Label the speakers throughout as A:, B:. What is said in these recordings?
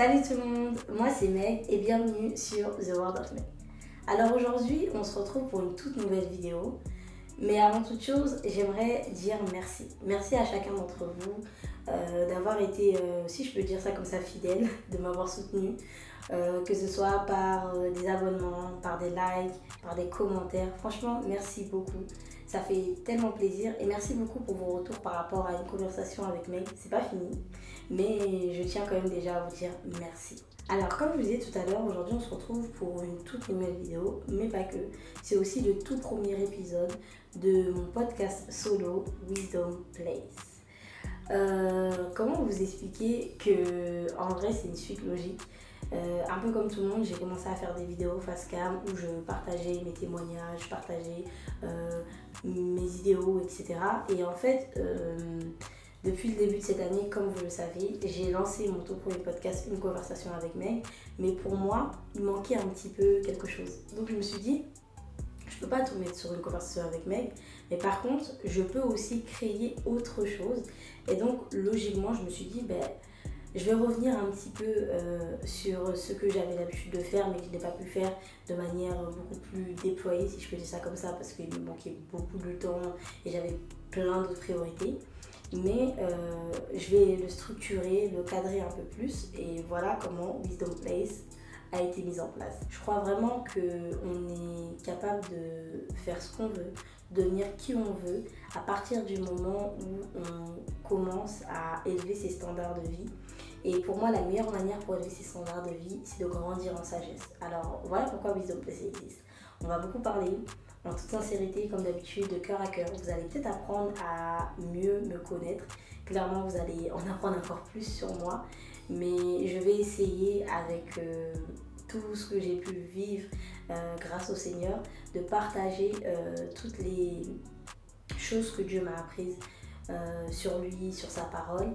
A: Salut tout le monde, moi c'est Meg et bienvenue sur The World of Meg. Alors aujourd'hui, on se retrouve pour une toute nouvelle vidéo. Mais avant toute chose, j'aimerais dire merci. Merci à chacun d'entre vous d'avoir été, si je peux dire ça comme ça, fidèle, de m'avoir soutenu. Que ce soit par des abonnements, par des likes, par des commentaires. Franchement, merci beaucoup. Ça fait tellement plaisir et merci beaucoup pour vos retours par rapport à une conversation avec Meg. C'est pas fini, mais je tiens quand même déjà à vous dire merci. Alors, comme je vous disais tout à l'heure, aujourd'hui on se retrouve pour une toute nouvelle vidéo, mais pas que. C'est aussi le tout premier épisode de mon podcast solo Wisdom Place. Comment vous expliquer que en vrai c'est une suite logique. Un peu comme tout le monde, j'ai commencé à faire des vidéos face cam où je partageais mes témoignages, je partageais mes idéaux, etc. Et en fait, depuis le début de cette année, comme vous le savez, j'ai lancé mon tout premier podcast, Une conversation avec Meg. Mais pour moi, il manquait un petit peu quelque chose. Donc je me suis dit, je peux pas tout mettre sur une conversation avec Meg, mais par contre, je peux aussi créer autre chose. Et donc, logiquement, je me suis dit, je vais revenir un petit peu sur ce que j'avais l'habitude de faire, mais que je n'ai pas pu faire de manière beaucoup plus déployée, si je peux dire ça comme ça, parce qu'il me manquait beaucoup de temps et j'avais plein d'autres priorités. Mais je vais le structurer, le cadrer un peu plus, et voilà comment Wisdom Place a été mise en place. Je crois vraiment qu'on est capable de faire ce qu'on veut, de devenir qui on veut, à partir du moment où on commence à élever ses standards de vie. Et pour moi, la meilleure manière pour élever ses standards de vie, c'est de grandir en sagesse. Alors voilà pourquoi Wisdom Place existe. On va beaucoup parler, en toute sincérité, comme d'habitude, de cœur à cœur. Vous allez peut-être apprendre à mieux me connaître. Clairement, vous allez en apprendre encore plus sur moi. Mais je vais essayer avec tout ce que j'ai pu vivre grâce au Seigneur, de partager toutes les choses que Dieu m'a apprises sur lui, sur sa parole.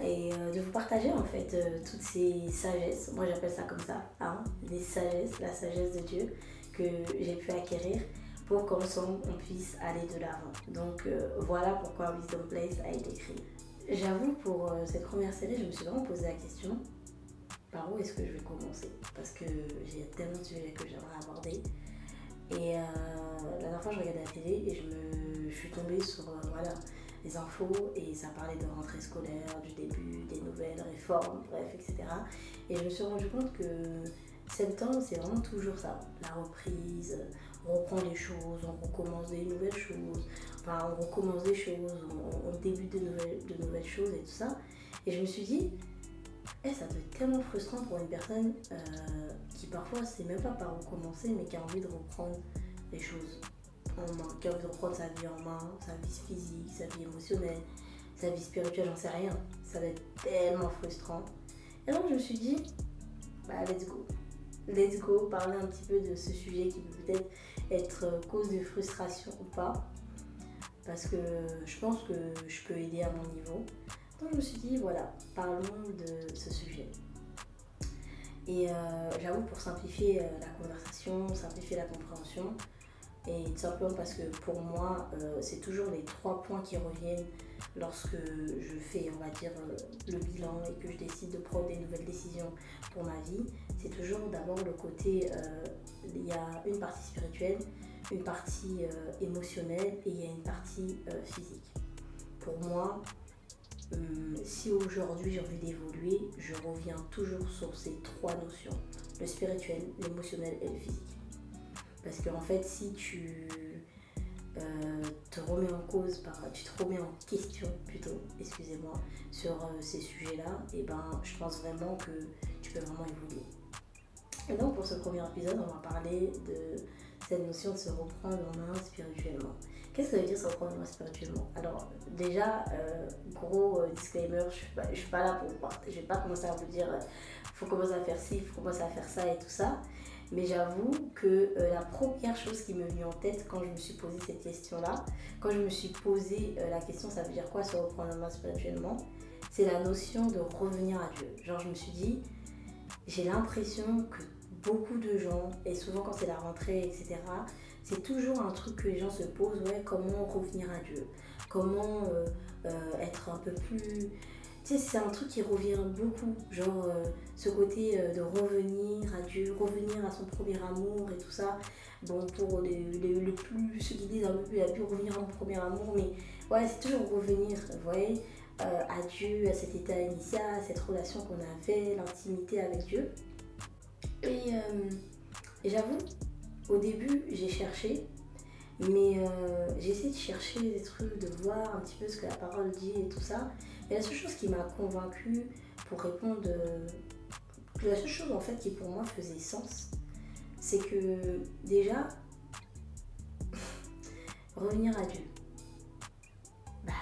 A: Et de vous partager en fait toutes ces sagesses, moi j'appelle ça comme ça, des sagesses, la sagesse de Dieu que j'ai pu acquérir pour qu'ensemble on puisse aller de l'avant. Donc voilà pourquoi Wisdom Place a été créé. J'avoue, pour cette première série, je me suis vraiment posé la question, par où est-ce que je vais commencer? Parce que j'ai tellement de sujets que j'aimerais aborder. Et la dernière fois, je regardais la télé et je suis tombée sur les infos, et ça parlait de rentrée scolaire, du début, des nouvelles réformes, bref, etc. Et je me suis rendu compte que septembre, c'est vraiment toujours ça, la reprise, on reprend les choses, on recommence des nouvelles choses, on recommence des choses, on débute de nouvelles choses et tout ça. Et je me suis dit, ça doit être tellement frustrant pour une personne qui parfois sait même pas par où commencer, mais qui a envie de reprendre les choses en main, qui a envie de reprendre sa vie en main, sa vie physique, sa vie émotionnelle, sa vie spirituelle, j'en sais rien. Ça doit être tellement frustrant. Et donc je me suis dit, let's go. Let's go, parler un petit peu de ce sujet qui peut peut-être être cause de frustration ou pas. Parce que je pense que je peux aider à mon niveau. Donc je me suis dit, voilà, parlons de ce sujet. Et j'avoue, pour simplifier la conversation, simplifier la compréhension, et tout simplement parce que pour moi, c'est toujours les 3 points qui reviennent lorsque je fais, on va dire, le bilan et que je décide de prendre des nouvelles décisions pour ma vie. C'est toujours d'abord le côté, il y a une partie spirituelle, une partie émotionnelle et il y a une partie physique. Pour moi, si aujourd'hui j'ai envie d'évoluer, je reviens toujours sur ces 3 notions, le spirituel, l'émotionnel et le physique. Parce qu'en fait, si tu te remets en cause, tu te remets en question plutôt, excusez-moi, sur ces sujets-là, et je pense vraiment que tu peux vraiment évoluer. Et donc pour ce premier épisode, on va parler de cette notion de se reprendre en main spirituellement. Qu'est-ce que ça veut dire se reprendre en main spirituellement? Alors déjà, gros disclaimer, je suis pas là pour... Je vais pas commencer à vous dire faut commencer à faire ci, faut commencer à faire ça et tout ça. Mais j'avoue que la première chose qui me vient en tête quand je me suis posé cette question-là, quand je me suis posé la question ça veut dire quoi se reprendre en main spirituellement, c'est la notion de revenir à Dieu. Genre je me suis dit, j'ai l'impression que beaucoup de gens, et souvent quand c'est la rentrée, etc., c'est toujours un truc que les gens se posent, comment revenir à Dieu, comment être un peu plus Tu sais, c'est un truc qui revient beaucoup, genre ce côté de revenir à Dieu, revenir à son premier amour et tout ça. Bon, pour les plus, ceux qui disent un peu plus, il a pu revenir à mon premier amour, mais ouais, c'est toujours revenir, vous voyez, à Dieu, à cet état initial, à cette relation qu'on avait, l'intimité avec Dieu. Et, j'avoue, au début, j'ai cherché, mais j'ai essayé de chercher des trucs, de voir un petit peu ce que la parole dit et tout ça. Et la seule chose qui m'a convaincue pour répondre, la seule chose en fait qui pour moi faisait sens, c'est que déjà, revenir à Dieu. Bah,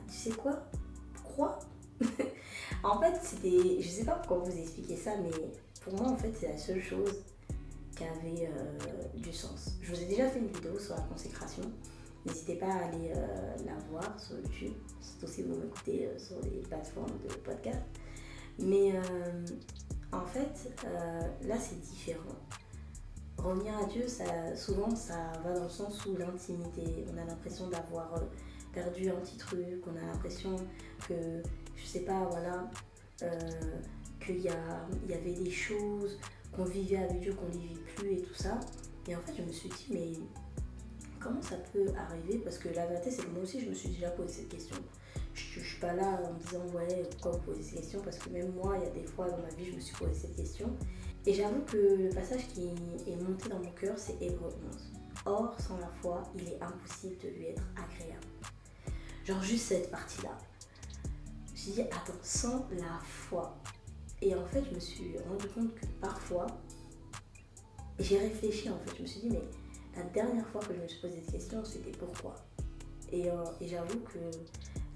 A: tu sais quoi? Crois. En fait, c'était, je sais pas pourquoi vous expliquer ça, mais pour moi, en fait, c'est la seule chose qui avait du sens. Je vous ai déjà fait une vidéo sur la consécration. N'hésitez pas à aller la voir sur YouTube, surtout si vous m'écoutez sur les plateformes de podcast. Mais en fait, là, c'est différent. Revenir à Dieu, souvent, ça va dans le sens où l'intimité, on a l'impression d'avoir perdu un petit truc, on a l'impression que, je sais pas, voilà, qu'il y avait des choses qu'on vivait avec Dieu, qu'on ne vit plus et tout ça. Et en fait, je me suis dit, mais comment ça peut arriver? Parce que la vérité, c'est que moi aussi, je me suis déjà posé cette question. Je ne suis pas là en me disant, ouais, pourquoi vous posez cette question? Parce que même moi, il y a des fois dans ma vie, je me suis posé cette question. Et j'avoue que le passage qui est monté dans mon cœur, c'est Hébreux 11. Or, sans la foi, il est impossible de lui être agréable. Genre juste cette partie-là. Je me suis dit, attends, sans la foi. Et en fait, je me suis rendu compte que parfois, j'ai réfléchi en fait. Je me suis dit, mais la dernière fois que je me suis posé cette question, c'était pourquoi? Et j'avoue que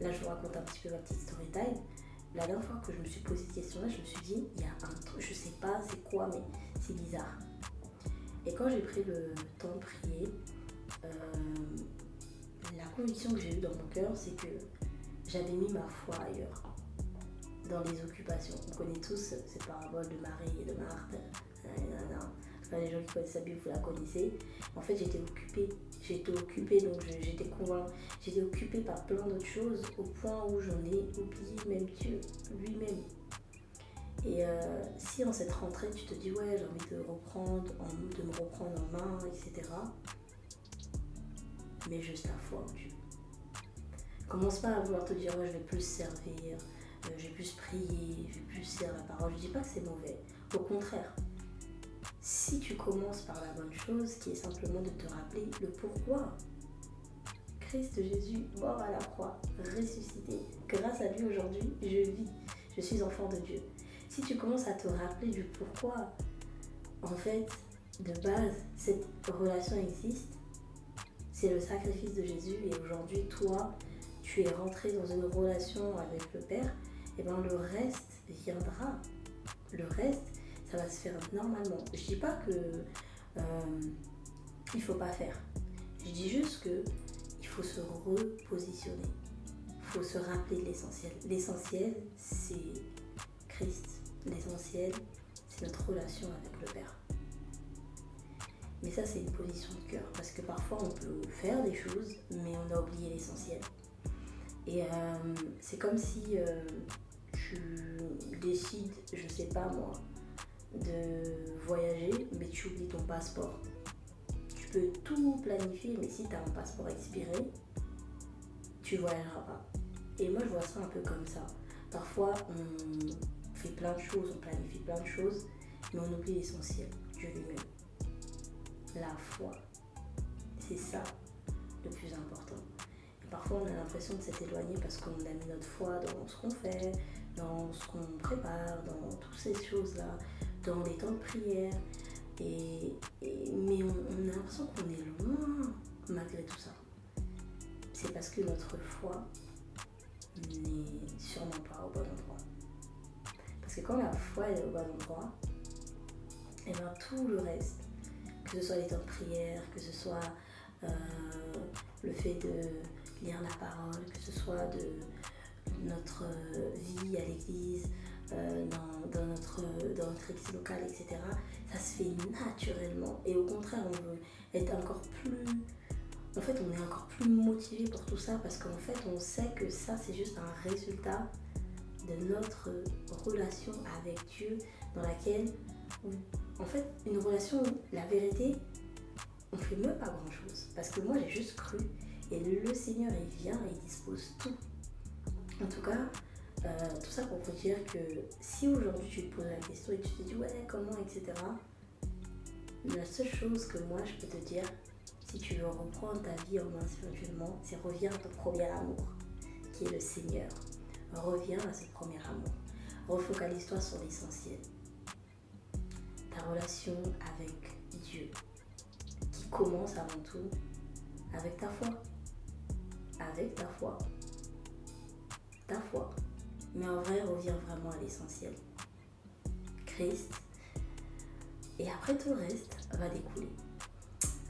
A: là, je vous raconte un petit peu ma petite story time. La dernière fois que je me suis posé cette question-là, je me suis dit, il y a un truc, je sais pas c'est quoi, mais c'est bizarre. Et quand j'ai pris le temps de prier, la conviction que j'ai eue dans mon cœur, c'est que j'avais mis ma foi ailleurs, dans les occupations. On connaît tous cette parabole de Marie et de Marthe. Enfin, les gens qui connaissent la Bible, vous la connaissez. En fait, j'étais occupée, donc j'étais occupée par plein d'autres choses au point où j'en ai oublié même Dieu lui-même. Et si en cette rentrée, tu te dis, ouais, j'ai envie de me reprendre en main, etc. Mais juste la foi en Dieu. Commence pas à vouloir te dire, ouais, je vais plus servir, je vais plus prier, je vais plus lire la parole. Je dis pas que c'est mauvais. Au contraire. Si tu commences par la bonne chose, qui est simplement de te rappeler le pourquoi. Christ Jésus, mort à la croix, ressuscité. Grâce à lui aujourd'hui, je vis. Je suis enfant de Dieu. Si tu commences à te rappeler du pourquoi, en fait, de base, cette relation existe, c'est le sacrifice de Jésus et aujourd'hui, toi, tu es rentré dans une relation avec le Père, et bien le reste viendra. Le reste, ça va se faire normalement. Je dis pas que il faut pas faire. Je dis juste que il faut se repositionner. Il faut se rappeler de l'essentiel. L'essentiel, c'est Christ. L'essentiel, c'est notre relation avec le Père. Mais ça, c'est une position de cœur. Parce que parfois, on peut faire des choses, mais on a oublié l'essentiel. Et c'est comme si tu décides, je sais pas moi, de voyager, mais tu oublies ton passeport. Tu peux tout planifier, mais si tu as un passeport expiré, tu voyageras pas. Et moi, je vois ça un peu comme ça. Parfois, on fait plein de choses, on planifie plein de choses, mais on oublie l'essentiel, Dieu lui-même. La foi, c'est ça le plus important. Et parfois, on a l'impression de s'être éloigné parce qu'on a mis notre foi dans ce qu'on fait, dans ce qu'on prépare, dans toutes ces choses-là, dans les temps de prière. Mais on a l'impression qu'on est loin malgré tout ça. C'est parce que notre foi n'est sûrement pas au bon endroit. Parce que quand la foi est au bon endroit, et bien tout le reste, que ce soit les temps de prière, que ce soit le fait de lire la parole, que ce soit de notre vie à l'église, dans notre église locale, etc. Ça se fait naturellement. Et au contraire, on veut être encore plus... En fait, on est encore plus motivé pour tout ça parce qu'en fait, on sait que ça, c'est juste un résultat de notre relation avec Dieu, dans laquelle, en fait, une relation où la vérité, on ne fait même pas grand chose. Parce que moi, j'ai juste cru. Et le Seigneur, il vient et il dispose tout. En tout cas, tout ça pour vous dire que si aujourd'hui tu te poses la question et tu te dis ouais, comment, etc. La seule chose que moi je peux te dire, si tu veux reprendre ta vie en main spirituellement, c'est reviens à ton premier amour, qui est le Seigneur. Reviens à ce premier amour. Refocalise-toi sur l'essentiel. Ta relation avec Dieu, qui commence avant tout avec ta foi. Avec ta foi. Ta foi. Mais en vrai, reviens vraiment à l'essentiel. Christ. Et après, tout le reste va découler.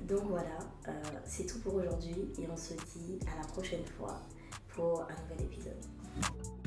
A: Donc voilà, c'est tout pour aujourd'hui et on se dit à la prochaine fois pour un nouvel épisode.